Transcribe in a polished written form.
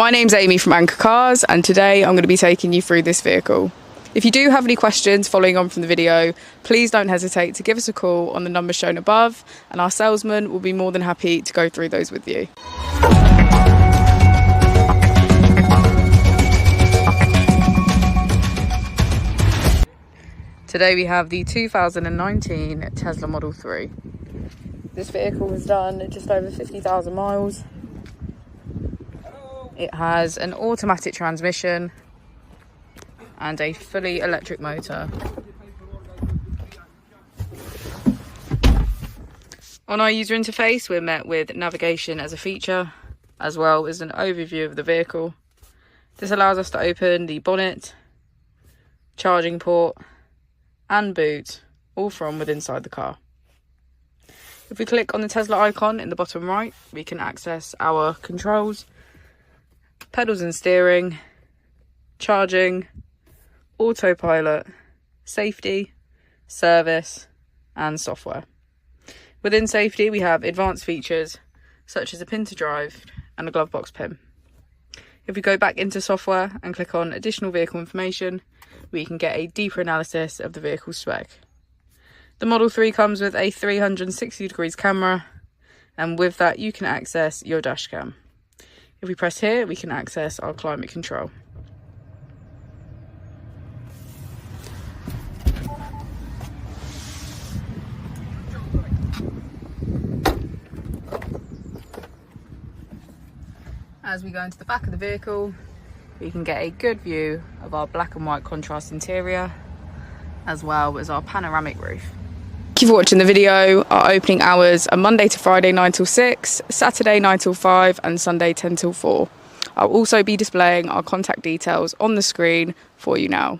My name's Amy from Anchor Cars, and today I'm going to be taking you through this vehicle. If you do have any questions following on from the video, please don't hesitate to give us a call on the number shown above, and our salesman will be more than happy to go through those with you. Today we have the 2019 Tesla Model 3. This vehicle has done just over 50,000 miles. It has an automatic transmission and a fully electric motor. On our user interface, we're met with navigation as a feature, as well as an overview of the vehicle. This allows us to open the bonnet, charging port, and boot, all from within inside the car. If we click on the Tesla icon in the bottom right, we can access our controls, pedals and steering, charging, autopilot, safety, service, and software. Within safety, we have advanced features such as a pin to drive and a glove box pin. If we go back into software and click on additional vehicle information, we can get a deeper analysis of the vehicle spec. The Model 3 comes with a 360 degrees camera, and with that you can access your dash cam. If we press here, we can access our climate control. As we go into the back of the vehicle, we can get a good view of our black and white contrast interior, as well as our panoramic roof. Thank you for watching the video. Our opening hours are Monday to Friday 9 till 6, Saturday 9 till 5, and Sunday 10 till 4. I'll also be displaying our contact details on the screen for you now.